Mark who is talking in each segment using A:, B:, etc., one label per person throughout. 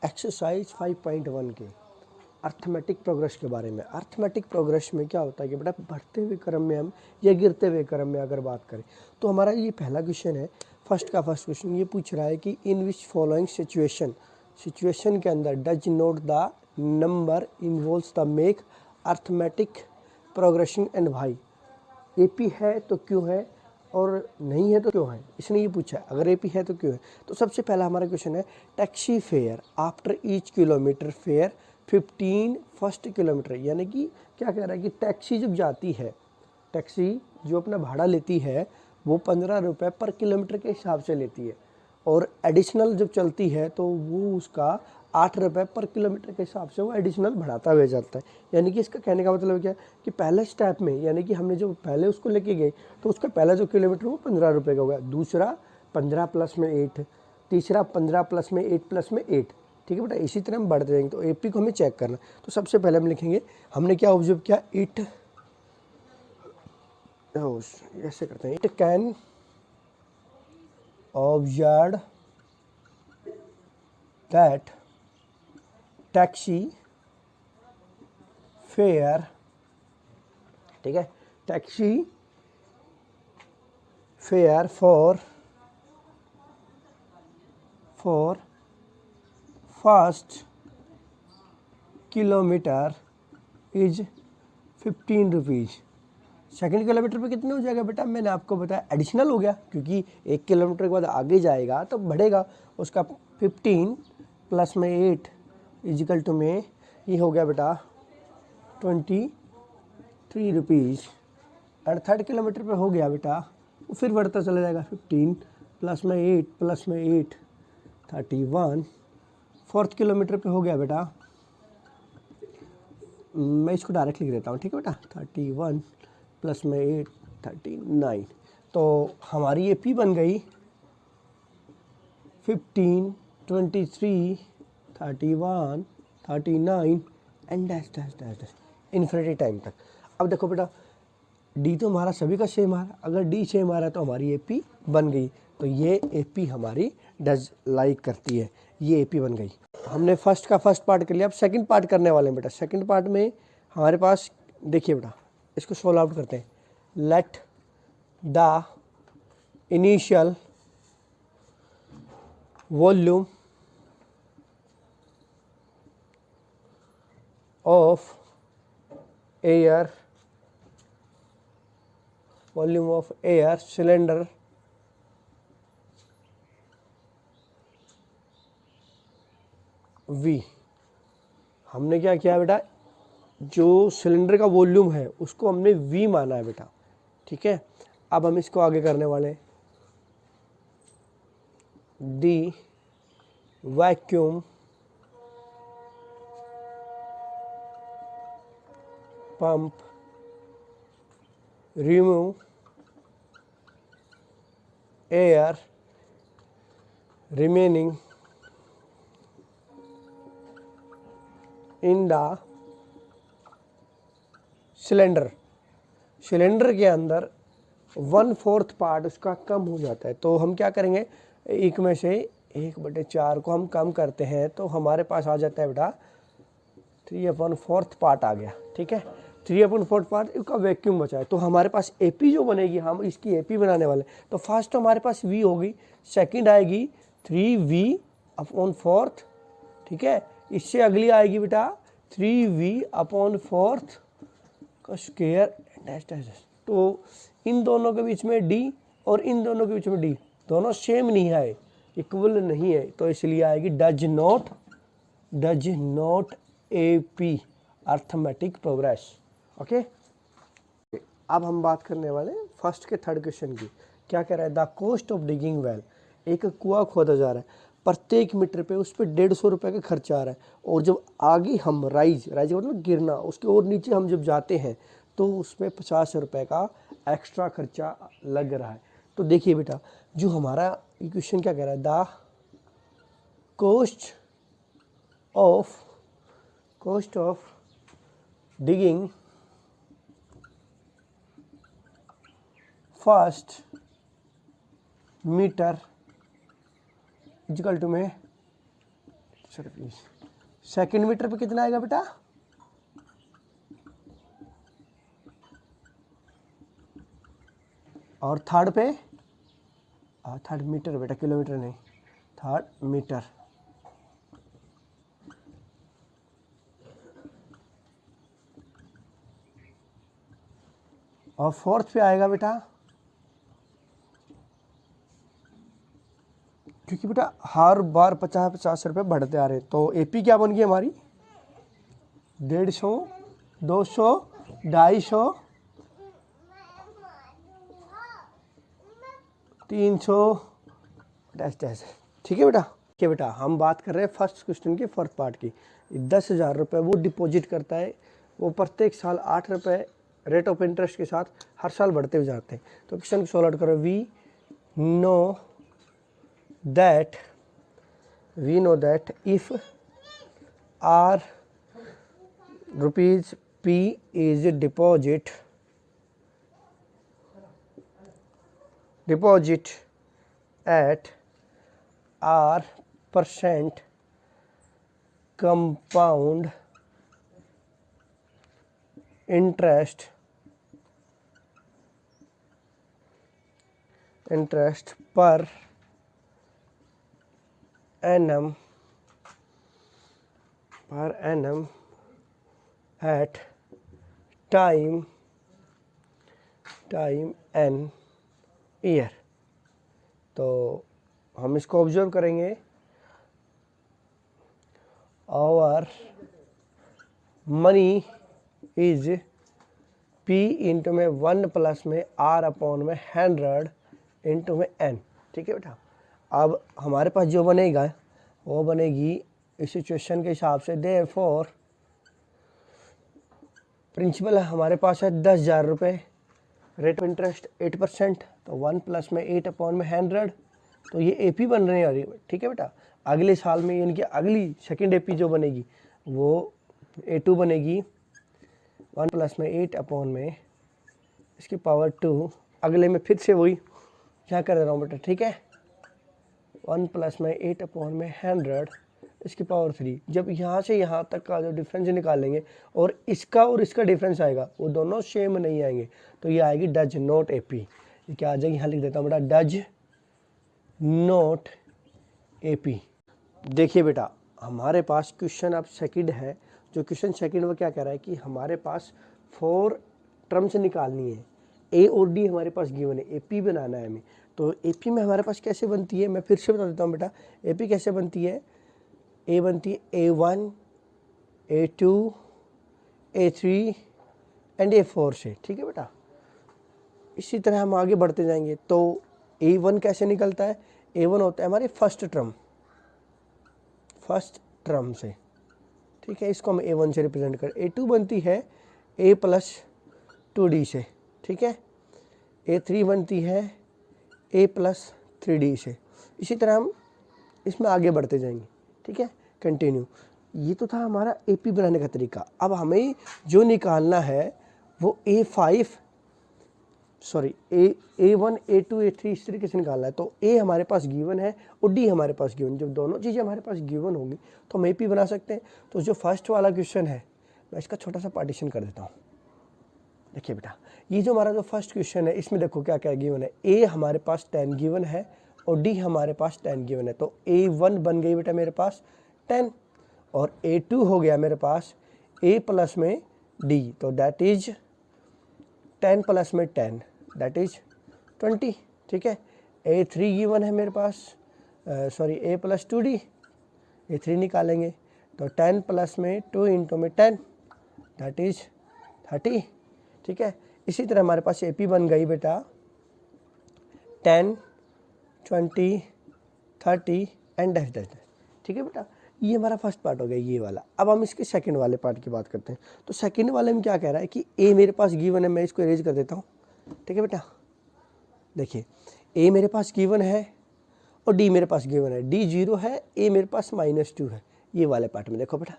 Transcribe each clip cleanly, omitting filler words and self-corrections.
A: Exercise 5.1 के arithmetic progress के बारे में। अर्थमेटिक प्रोग्रेस में क्या होता है कि बेटा बढ़ते हुए क्रम में हम या गिरते हुए क्रम में अगर बात करें तो हमारा ये पहला क्वेश्चन है। फर्स्ट क्वेश्चन ये पूछ रहा है कि इन विच फॉलोइंग सिचुएशन के अंदर does note the number involves the make arithmetic progression and why. AP है तो क्यों है और नहीं है तो क्यों है, इसने ये पूछा है। अगर एपी है तो क्यों है। तो सबसे पहला हमारा क्वेश्चन है taxi fare after each kilometre fair 15 first kilometre, यानी कि क्या कह रहा है कि टैक्सी जब जाती है, टैक्सी जो अपना भाड़ा लेती है वो 15 रुपये पर किलोमीटर के हिसाब से लेती है, और एडिशनल जब चलती है तो वो उसका 8 रुपये पर किलोमीटर के हिसाब से वो एडिशनल बढ़ाता हुआ जाता है। यानी कि इसका कहने का मतलब क्या है कि पहले स्टेप में, यानी कि हमने जो पहले उसको लेके गए तो उसका पहला जो किलोमीटर वो 15 रुपये का हो गया, दूसरा 15 प्लस में 8, तीसरा 15 प्लस में 8 प्लस में 8। ठीक है बेटा, इसी तरह हम बढ़ते जाएंगे। तो एपी को हमें चेक करना। तो सबसे पहले हम लिखेंगे हमने क्या ऑब्जर्व किया, इट, ऐसे करते हैं, it can observe that taxi fare, ठीक है, taxi fare for first kilometre is 15 rupees. Second kilometre पे कितने हो जाएगा बेटा, मैंने आपको बताया एडिशनल हो गया, क्योंकि 1 किलोमीटर के बाद आगे जाएगा तो बढ़ेगा उसका 15 प्लस में 8 इजिकल टू में ये हो गया बेटा 23 रुपीज़। और थर्ड किलोमीटर पे हो गया बेटा, वो फिर बढ़ता चला जाएगा 15 प्लस में 8 प्लस में 8 31। फोर्थ किलोमीटर पे हो गया बेटा, मैं इसको डायरेक्ट लिख देता हूँ, ठीक है बेटा, 31 प्लस में 8 39। तो हमारी ये पी बन गई 15 23 31 39 and dash dash dash dash infinity time तक। अब देखो बेटा डी तो हमारा सभी का सेम आ रहा है, अगर डी सेम आ रहा है तो हमारी एपी बन गई। तो ये एपी हमारी डज लाइक करती है, ये एपी बन गई। हमने फर्स्ट का फर्स्ट पार्ट कर लिया, अब सेकंड पार्ट करने वाले हैं बेटा। सेकंड पार्ट में हमारे पास देखिए बेटा, इसको सोल्व आउट करते हैं। Let the initial volume of air cylinder V। हमने क्या किया बेटा, जो सिलेंडर का वॉल्यूम है उसको हमने V माना है बेटा, ठीक है। अब हम इसको आगे करने वाले हैं, the vacuum pump remove air remaining in the cylinder के अंदर 1/4 पार्ट उसका कम हो जाता है। तो हम क्या करेंगे, एक में से 1/4 को हम कम करते हैं तो हमारे पास आ जाता है बेटा 3/4 पार्ट आ गया, ठीक है। 3/4 पार्ट इसका वैक्यूम बचा है। तो हमारे पास एपी जो बनेगी, हम इसकी एपी बनाने वाले। तो फर्स्ट तो हमारे पास वी होगी, सेकंड आएगी 3V/4, ठीक है। इससे अगली आएगी बेटा 3V/4 का स्क्वायर डैश डैश। तो इन दोनों के बीच में डी और इन दोनों के बीच में डी, दोनों सेम नहीं है, इक्वल नहीं है, तो इसलिए आएगी does not AP arithmetic progress. Okay, अब हम बात करने वाले फर्स्ट के थर्ड क्वेश्चन की। क्या कह रहा है, the cost of digging well, एक कुआं खोदा जा रहा है, प्रत्येक मीटर पे उस पर 150 रुपये का खर्चा आ रहा है, और जब आगे हम राइज मतलब गिरना, उसके और नीचे हम जब जाते हैं तो उसमें 50 रुपये का एक्स्ट्रा खर्चा लग रहा है। तो देखिए बेटा, जो हमारा इक्वेशन क्या कह रहा है, the cost of digging first metre equal to में सॉरी सेकेंड मीटर पे कितना आएगा बेटा? और थर्ड पे थर्ड मीटर बेटा, किलोमीटर नहीं, थर्ड मीटर। और फोर्थ पे आएगा बेटा, क्योंकि बेटा हर बार 50-50 रुपये बढ़ते आ रहे हैं, तो एपी क्या बन गई हमारी? 150, 200, 250, 300 ऐसे। ठीक है बेटा? क्या बेटा, हम बात कर रहे हैं फर्स्ट क्वेश्चन की फर्स्ट पार्ट की। 10,000 रुपये वो डिपॉजिट करता है, वो प्रत्येक साल 8 रुपये रेट ऑफ इंटरेस्ट के साथ हर साल बढ़ते हुए जाते हैं। तो क्वेश्चन को सॉल्व आउट करो। We know that if R rupees P is deposit at R% compound interest per annum at time n year। तो हम इसको ऑब्जर्व करेंगे। Our money is P into में 1 प्लस में R अपॉन में 100 into में N। ठीक है बेटा? अब हमारे पास जो बनेगा वो बनेगी इस सिचुएशन के हिसाब से। देयरफॉर प्रिंसिपल हमारे पास है 10,000 रुपये, रेट ऑफ इंटरेस्ट 8%, तो 1 प्लस में 8 अपॉन में 100, तो ये एपी बन रही है। ठीक है बेटा? अगले साल में इनकी अगली सेकंड एपी जो बनेगी वो A2 बनेगी 1 प्लस में 8 अपॉन में इसकी पावर 2। अगले में फिर से वही क्या कर रहा हूँ बेटा? ठीक है? 1 प्लस में 8 अपॉन में 100 इसकी पावर 3। जब यहाँ से यहाँ तक का जो डिफरेंस निकालेंगे और इसका डिफरेंस आएगा, वो दोनों सेम नहीं आएंगे, तो ये आएगी डज नॉट एपी। ये क्या आ जाएगी? यहाँ लिख देता हूँ बेटा, डज नॉट एपी। देखिए बेटा, हमारे पास क्वेश्चन अब सेकंड है। जो क्वेश्चन सेकंड वो क्या कह रहा है कि हमारे पास 4 टर्म्स निकालनी है, ए और डी हमारे पास गिवन है, एपी बनाना है हमें। तो एपी में हमारे पास कैसे बनती है, मैं फिर से बता देता हूँ बेटा। एपी कैसे बनती है? ए बनती है A1, A2, A3 and A4 से। ठीक है बेटा? इसी तरह हम आगे बढ़ते जाएंगे। तो A1 कैसे निकलता है? A1 होता है हमारी फर्स्ट टर्म से। ठीक है? इसको हम A1 से रिप्रेजेंट करें। A2 बनती है A प्लस 2D से। ठीक है? A3 बनती है A प्लस 3D से। इसी तरह हम इसमें आगे बढ़ते जाएंगे। ठीक है? कंटिन्यू। ये तो था हमारा एपी बनाने का तरीका। अब हमें जो निकालना है वो A1, A2, A3 इस तरीके से निकालना है। तो A हमारे पास गिवन है और D हमारे पास गिवन। जब दोनों चीज़ें हमारे पास गिवन होंगी तो हम एपी बना सकते हैं। तो जो फर्स्ट वाला क्वेश्चन है मैं इसका छोटा सा पार्टीशन कर देता हूँ। देखिए बेटा, ये जो हमारा जो फर्स्ट क्वेश्चन है इसमें देखो क्या क्या गिवन है। A हमारे पास 10 गिवन है और D हमारे पास 10 गिवन है। तो A1 बन गई बेटा मेरे पास 10 और A2 हो गया मेरे पास A प्लस में D, तो दैट इज 10 प्लस में 10 दैट इज 20। ठीक है? A3 गिवन है मेरे पास, A प्लस 2D, A3 निकालेंगे तो 10 प्लस में 2 इंटू में 10 दैट इज 30। ठीक है? इसी तरह हमारे पास एपी बन गई बेटा 10, 20, 30 एंड डैश। ठीक है बेटा? ये हमारा फर्स्ट पार्ट हो गया ये वाला। अब हम इसके सेकंड वाले पार्ट की बात करते हैं। तो सेकंड वाले में क्या कह रहा है कि ए मेरे पास गिवन है, मैं इसको इरेज कर देता हूँ। ठीक है बेटा? देखिए, ए मेरे पास गिवन है और डी मेरे पास गिवन है। डी 0 है, ए मेरे पास -2 है। ये वाले पार्ट में देखो बेटा,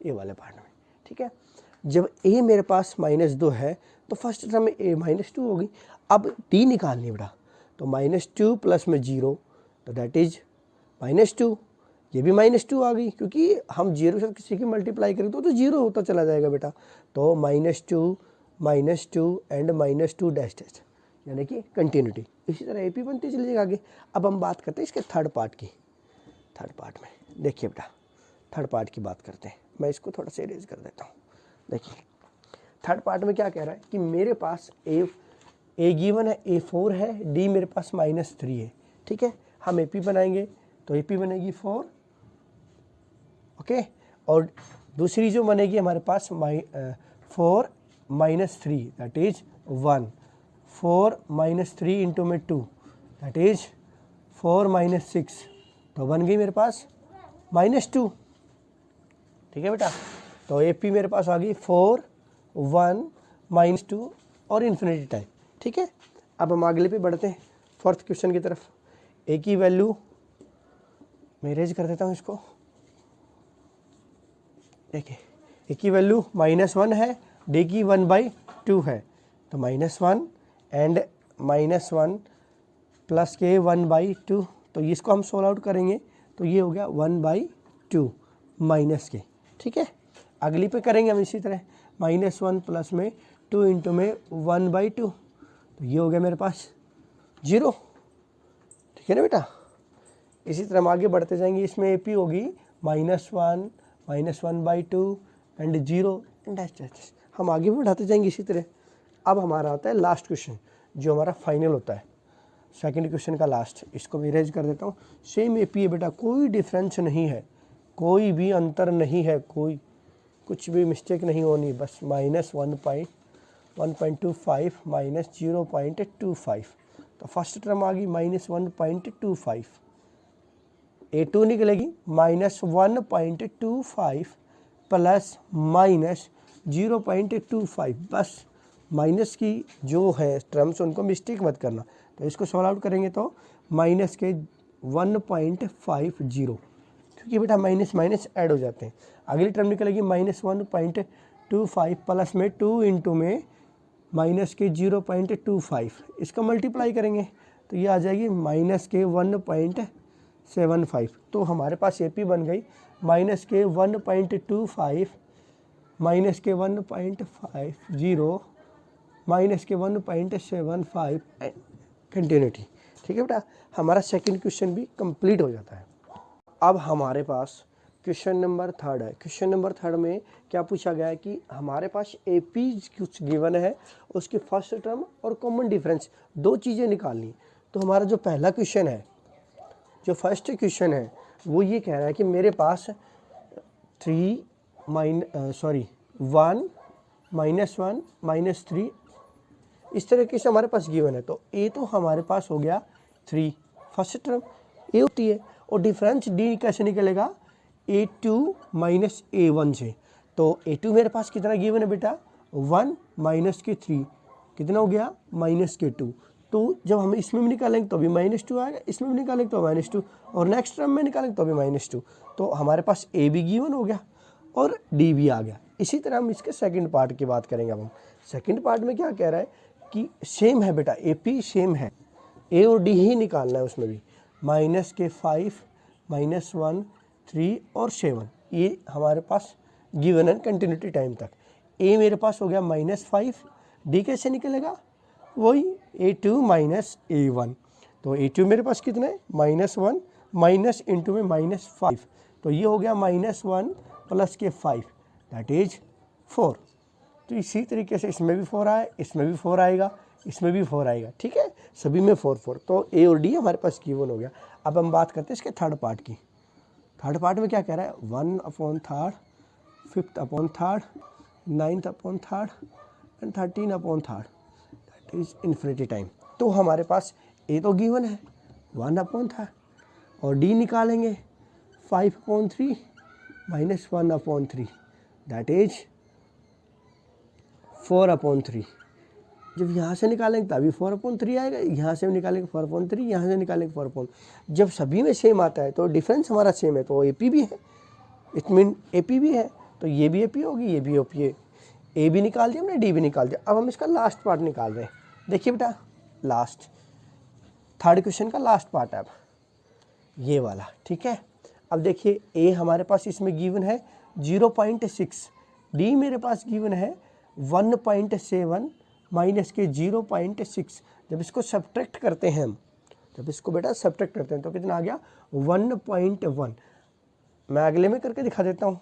A: ये वाले पार्ट में। ठीक है? जब ए मेरे पास -2 है तो फर्स्ट टर्म में ए -2 होगी। अब डी निकालनी है बेटा, तो -2 प्लस में 0 तो दैट इज -2। ये भी -2 आ गई, क्योंकि हम 0 से किसी की मल्टीप्लाई करें तो 0 होता चला जाएगा बेटा। तो -2 एंड -2 डैश डैश, यानी कि कंटिन्यूटी। इसी तरह AP बनती चली जाएगी आगे। अब हम बात करते हैं इसके थर्ड पार्ट की। थर्ड पार्ट में देखिए बेटा, थर्ड पार्ट की बात करते हैं। मैं इसको थोड़ा सा इरेज कर देता हूँ। देखिए थर्ड पार्ट में क्या कह रहा है कि मेरे पास ए गिवन है, A4 है, D मेरे पास -3 है। ठीक है, हम AP बनाएंगे तो AP बनेगी 4, ओके। और दूसरी जो बनेगी हमारे पास 4 -3 दैट इज 1, 4 -3 इंटू में 2 दैट इज 4 -6, तो बन गई मेरे पास -2। ठीक है बेटा, तो AP मेरे पास आ गई 4, 1, -2 और इन्फिनिटी टाइम। ठीक है, अब हम अगले पे बढ़ते हैं, फोर्थ क्वेश्चन की तरफ। A की वैल्यू मैं इरेज कर देता हूँ इसको। देखिए A की वैल्यू -1 है, D की 1/2 है, तो -1 एंड -1 प्लस के 1/2, तो इसको हम सोल्व आउट करेंगे तो ये हो गया 1/2 माइनस के। ठीक है, अगली पे करेंगे हम इसी तरह, -1 प्लस में 2 इंटू में 1/2, तो ये हो गया मेरे पास 0। ठीक है ना बेटा, इसी तरह हम आगे बढ़ते जाएंगे। इसमें AP होगी -1, -1/2 एंड 0 एंड डैश डैश। हम आगे भी बढ़ाते जाएंगे इसी तरह। अब हमारा आता है लास्ट क्वेश्चन, जो हमारा फाइनल होता है, सेकंड क्वेश्चन का लास्ट। इसको भी इरेज कर देता हूँ। सेम AP है बेटा, कोई डिफरेंस नहीं है, कोई भी अंतर नहीं है, कोई कुछ भी मिस्टेक नहीं होनी, बस -1.25 -0.25। तो फर्स्ट टर्म आ गई -1.25, A2 निकलेगी -1.25 प्लस -0.25। बस माइनस की जो है टर्म्स उनको मिस्टेक मत करना। तो इसको सॉल्व आउट करेंगे तो माइनस के 1.50, क्योंकि बेटा माइनस माइनस ऐड हो जाते हैं। अगली टर्म निकलेगी -1.25 प्लस में 2 इंटू में माइनस के 0.25, इसका मल्टीप्लाई करेंगे तो ये आ जाएगी माइनस के 1.75। तो हमारे पास AP बन गई माइनस के 1.25 माइनस के 1.50 माइनस के 1.75 कंटिन्यूटी। ठीक है बेटा, हमारा सेकंड क्वेश्चन भी कंप्लीट हो जाता है। अब हमारे पास क्वेश्चन नंबर थर्ड है। क्वेश्चन नंबर थर्ड में क्या पूछा गया है कि हमारे पास AP कुछ गिवन है, उसकी फर्स्ट टर्म और कॉमन डिफरेंस, दो चीज़ें निकालनी। तो हमारा जो पहला क्वेश्चन है, जो फर्स्ट क्वेश्चन है, वो ये कह रहा है कि मेरे पास 1 -1 -3 इस तरीके से हमारे पास गिवन है। तो A तो हमारे पास हो गया 3, फर्स्ट टर्म A होती है, और डिफरेंस D कैसे निकलेगा, A2 माइनस A1 से। तो A2 मेरे पास कितना गिवन है बेटा, 1 माइनस के 3, कितना हो गया -2। तो जब हम इसमें भी निकालेंगे तो भी -2 आएगा, इसमें भी निकालेंगे तो -2, और नेक्स्ट टर्म में निकालेंगे तो भी -2। तो हमारे पास A भी गिवन हो गया और D भी आ गया। इसी तरह हम इसके सेकंड पार्ट की बात करेंगे। अब हम सेकंड पार्ट में क्या कह रहा है कि सेम है बेटा, AP सेम है, A और D ही निकालना है उसमें भी। -5 -1 3 और 7, ये हमारे पास गिवन है कंटिन्यूटी टाइम तक। A मेरे पास हो गया -5, D कैसे निकलेगा, वही A2 माइनस A1। तो A2 मेरे पास कितना है, -1 माइनस इंटू में -5, तो ये हो गया -1 प्लस के 5 दैट इज 4। तो इसी तरीके से इसमें भी 4 आए, इसमें भी 4 आएगा, इसमें भी 4 आएगा। ठीक है, सभी में 4 4। तो A और D हमारे पास गिवन हो गया। अब हम बात करते हैं इसके थर्ड पार्ट की। थर्ड पार्ट में क्या कह रहा है, 1/3, 5/3, 9/3 and 13/3 that is infinity time. तो हमारे पास A तो गिवन है 1/3, और D निकालेंगे 5/3 माइनस 1/3 दैट इज 4/3। जब यहाँ से निकालेंगे तभी 4/3 आएगा, यहाँ से निकालेंगे 4/3, यहाँ से निकालेंगे 4/3। जब सभी में सेम आता है तो डिफरेंस हमारा सेम है, तो AP भी है, इट मीन AP भी है, तो ये भी AP होगी, ये भी AP है। A भी निकाल दिया हमने, D भी निकाल दिया। अब हम इसका लास्ट पार्ट निकाल रहे हैं। देखिए बेटा, लास्ट थर्ड क्वेश्चन का लास्ट पार्ट है अब ये वाला। ठीक है, अब देखिए ए हमारे पास इसमें गिवन है 0.6, डी मेरे पास गिवन है 1.7 माइनस के 0.6। जब इसको सब्ट्रैक्ट करते हैं हम, जब इसको बेटा सब्ट्रैक्ट करते हैं तो कितना आ गया 1.1। मैं अगले में करके दिखा देता हूँ,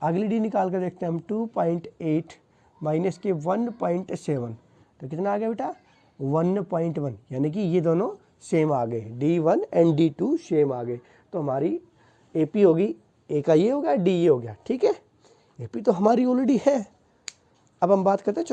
A: अगली डी निकाल कर देखते हैं हम 2.8 माइनस के 1.7 तो कितना आ गया बेटा 1.1, यानी कि ये दोनों सेम आ गए, D1 एंड D2 सेम आ गए। तो हमारी AP होगी, ए का ये हो गया, डी ये हो गया, ठीक है। AP तो हमारी ऑलरेडी है। अब हम बात करते हैं